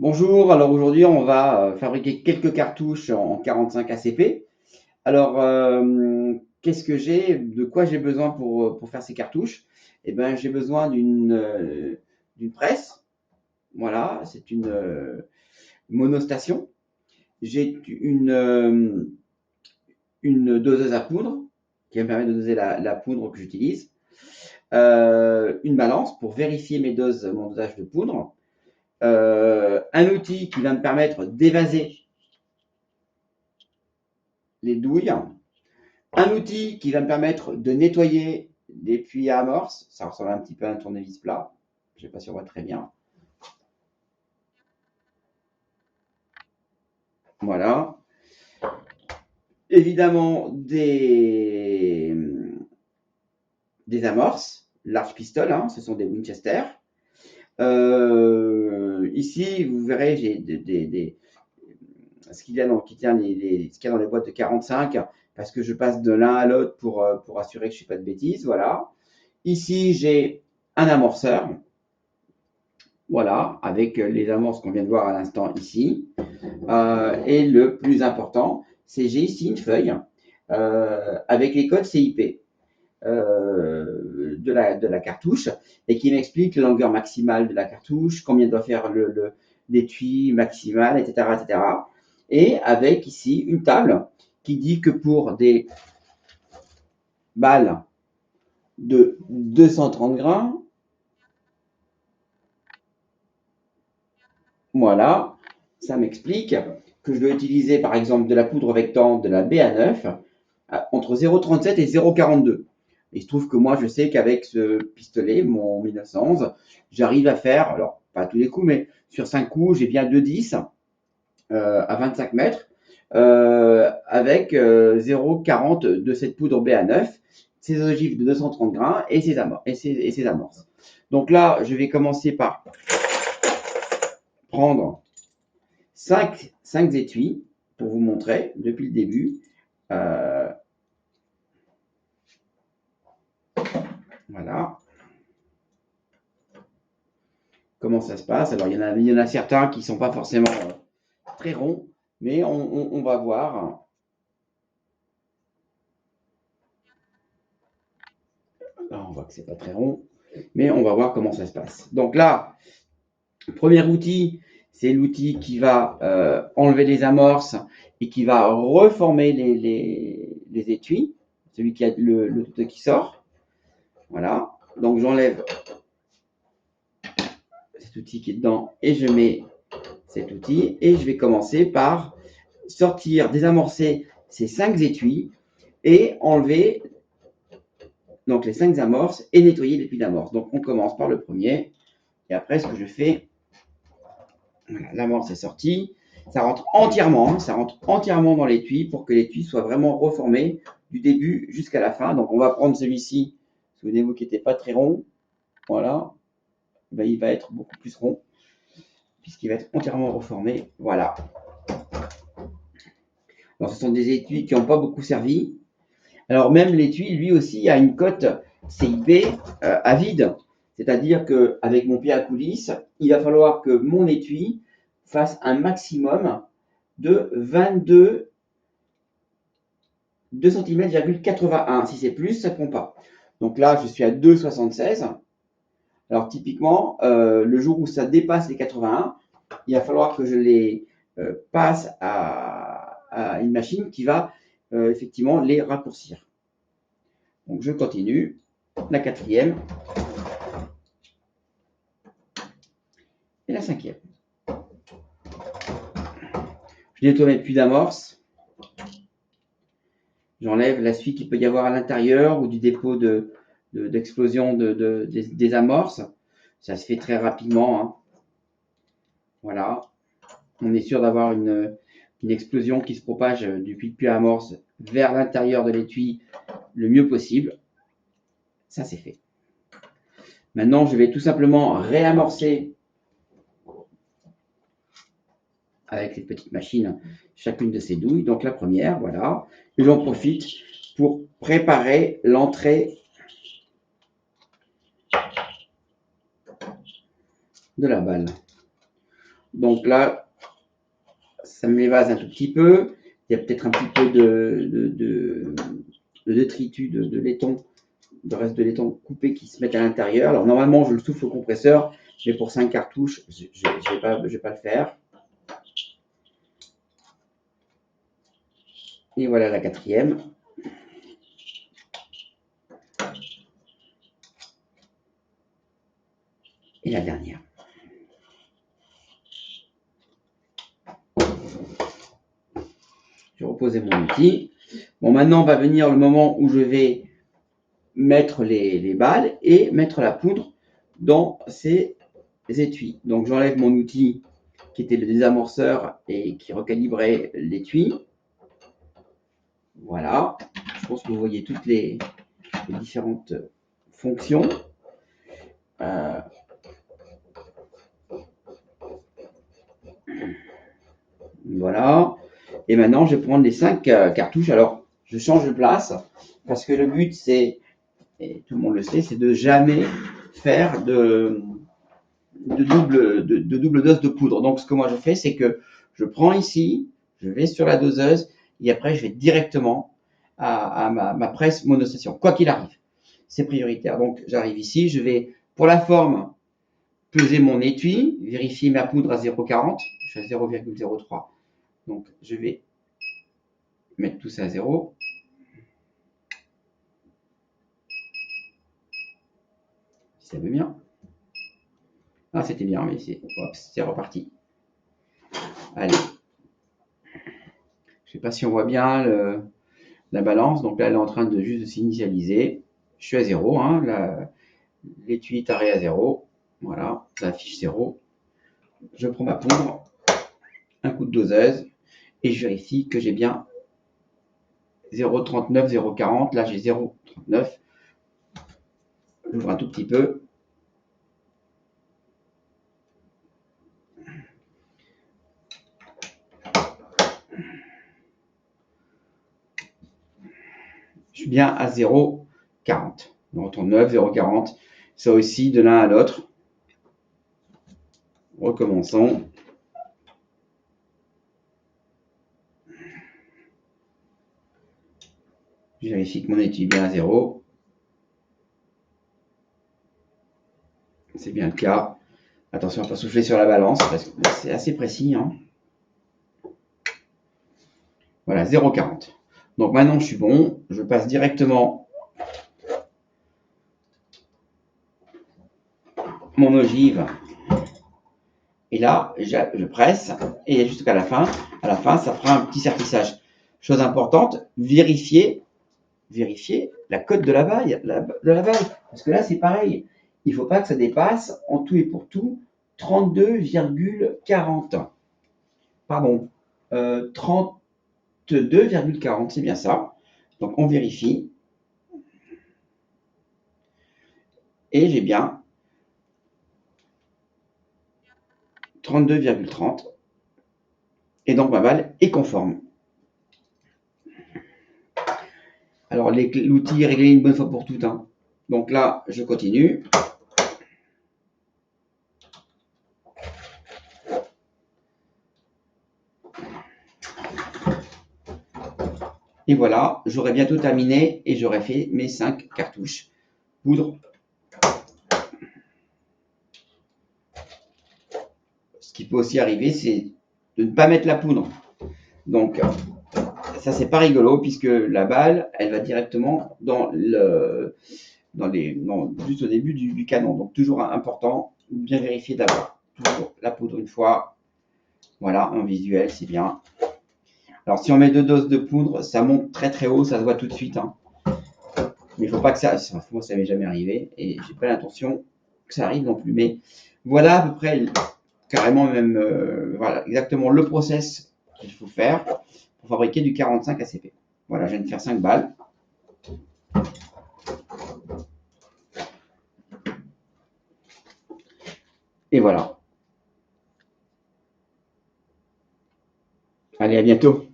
Bonjour, alors aujourd'hui on va fabriquer quelques cartouches en 45 ACP. Alors qu'est-ce que j'ai, de quoi j'ai besoin pour faire ces cartouches? Eh ben j'ai besoin d'une presse, voilà, c'est une monostation. J'ai une doseuse à poudre qui va me permettre de doser la poudre que j'utilise. Une balance pour vérifier mon dosage de poudre. Un outil qui va me permettre d'évaser les douilles. Un outil qui va me permettre de nettoyer les puits à amorce. Ça ressemble un petit peu à un tournevis plat. Je ne sais pas si on voit très bien. Voilà. Évidemment, des amorces, large pistol, hein, ce sont des Winchester. Ici, vous verrez, j'ai ce qu'il y a dans, ce qu'il y a dans les boîtes de 45, parce que je passe de l'un à l'autre pour assurer que je ne fais pas de bêtises. Voilà. Ici, j'ai un amorceur, voilà, avec les amorces qu'on vient de voir à l'instant ici. Et le plus important, c'est j'ai ici une feuille avec les codes CIP de la cartouche et qui m'explique la longueur maximale de la cartouche, combien doit faire l'étui maximal, etc., etc. Et avec ici une table qui dit que pour des balles de 230 grains, voilà, ça m'explique que je dois utiliser par exemple de la poudre vectante de la BA9 entre 0,37 et 0,42. Il se trouve que moi, je sais qu'avec ce pistolet, mon 1911, j'arrive à faire, alors pas à tous les coups, mais sur 5 coups, j'ai bien 2,10 à 25 mètres avec 0,40 de cette poudre BA9, ses ogives de 230 grains et ses amorces. Donc là, je vais commencer par prendre 5 étuis pour vous montrer depuis le début. Voilà. Comment ça se passe? Alors, il y en a certains qui ne sont pas forcément très ronds, mais on va voir. Là, on voit que c'est pas très rond, mais on va voir comment ça se passe. Donc là, le premier outil, c'est l'outil qui va enlever les amorces et qui va reformer les étuis, celui qui a le tout qui sort. Voilà. Donc j'enlève cet outil qui est dedans et je mets cet outil et je vais commencer par sortir, désamorcer ces 5 étuis et enlever donc les 5 amorces et nettoyer les puits d'amorce. Donc on commence par le premier et après ce que je fais, voilà, l'amorce est sortie, ça rentre entièrement dans l'étui pour que l'étui soit vraiment reformé du début jusqu'à la fin. Donc on va prendre celui-ci, souvenez-vous qui n'était pas très rond, voilà, ben, il va être beaucoup plus rond puisqu'il va être entièrement reformé, voilà. Alors ce sont des étuis qui n'ont pas beaucoup servi. Alors même l'étui, lui aussi, a une cote CIP à vide. C'est-à-dire qu'avec mon pied à coulisse, il va falloir que mon étui fasse un maximum de 22 2 cm,81. Si c'est plus, ça ne compte pas. Donc là, je suis à 2,76. Alors typiquement, le jour où ça dépasse les 81, il va falloir que je les passe à une machine qui va effectivement les raccourcir. Donc je continue, la quatrième et la cinquième. Je nettoie mes puits d'amorce. J'enlève la suie qu'il peut y avoir à l'intérieur ou du dépôt d'explosion des amorces. Ça se fait très rapidement, hein. Voilà. On est sûr d'avoir une explosion qui se propage du puits à amorce vers l'intérieur de l'étui le mieux possible. Ça, c'est fait. Maintenant, je vais tout simplement réamorcer avec les petites machines chacune de ces douilles. Donc la première, voilà. Et j'en profite pour préparer l'entrée de la balle. Donc là, ça me l'évase un tout petit peu. Il y a peut-être un petit peu de détritus de laiton, de reste de laiton coupé qui se mettent à l'intérieur. Alors normalement, je le souffle au compresseur, mais pour 5 cartouches, je ne vais pas le faire. Et voilà la quatrième. Et la dernière. Je vais reposer mon outil. Bon, maintenant va venir le moment où je vais mettre les balles et mettre la poudre dans ces étuis. Donc j'enlève mon outil qui était le désamorceur et qui recalibrait l'étui. Voilà. Je pense que vous voyez toutes les différentes fonctions. Voilà. Et maintenant, je vais prendre les 5 cartouches. Alors, je change de place parce que le but, c'est, et tout le monde le sait, c'est de jamais faire de double dose de poudre. Donc, ce que moi je fais, c'est que je prends ici, je vais sur la doseuse et après, je vais directement à ma presse monostation, quoi qu'il arrive. C'est prioritaire. Donc, j'arrive ici, je vais, pour la forme, peser mon étui, vérifier ma poudre à 0,40. Je suis à 0,03. Donc, je vais mettre tout ça à 0. Si ça veut bien. Ah, c'était bien, mais c'est reparti. Allez. Je ne sais pas si on voit bien la balance. Donc là, elle est en train de juste s'initialiser. Je suis à 0. Hein, l'étui est arrêté à 0. Voilà, ça affiche 0. Je prends ma poudre, un coup de doseuse, et je vérifie que j'ai bien 0,39, 0,40. Là, j'ai 0,39. J'ouvre un tout petit peu. Je suis bien à 0,40. 0,39, 0,40. Ça aussi, de l'un à l'autre. Recommençons. Je vérifie que mon étui est bien à 0. C'est bien le cas. Attention à ne pas souffler sur la balance, parce que c'est assez précis. Hein. Voilà, 0,40. Donc maintenant, je suis bon. Je passe directement mon ogive. Et là, je presse. Et jusqu'à la fin, ça fera un petit sertissage. Chose importante, vérifier la cote de la baille. Parce que là, c'est pareil. Il ne faut pas que ça dépasse, en tout et pour tout, 32,40. Pardon, 32,40, c'est bien ça. Donc, on vérifie. Et j'ai bien 32,30. Et donc, ma balle est conforme. Alors, l'outil est réglé une bonne fois pour toutes. Hein. Donc là, je continue. Et voilà, j'aurais bientôt terminé et j'aurais fait mes 5 cartouches poudre. Ce qui peut aussi arriver, c'est de ne pas mettre la poudre. Donc, ça, c'est pas rigolo puisque la balle, elle va directement juste au début du canon. Donc, toujours important, bien vérifier d'avoir toujours la poudre une fois. Voilà, en visuel, c'est bien. Alors, si on met 2 doses de poudre, ça monte très très haut, ça se voit tout de suite. Hein. Mais il ne faut pas que ça. Moi, ça m'est jamais arrivé et j'ai pas l'intention que ça arrive non plus. Mais voilà à peu près, carrément même, voilà, exactement le process qu'il faut faire pour fabriquer du 45 ACP. Voilà, je viens de faire 5 balles. Et voilà. Allez, à bientôt.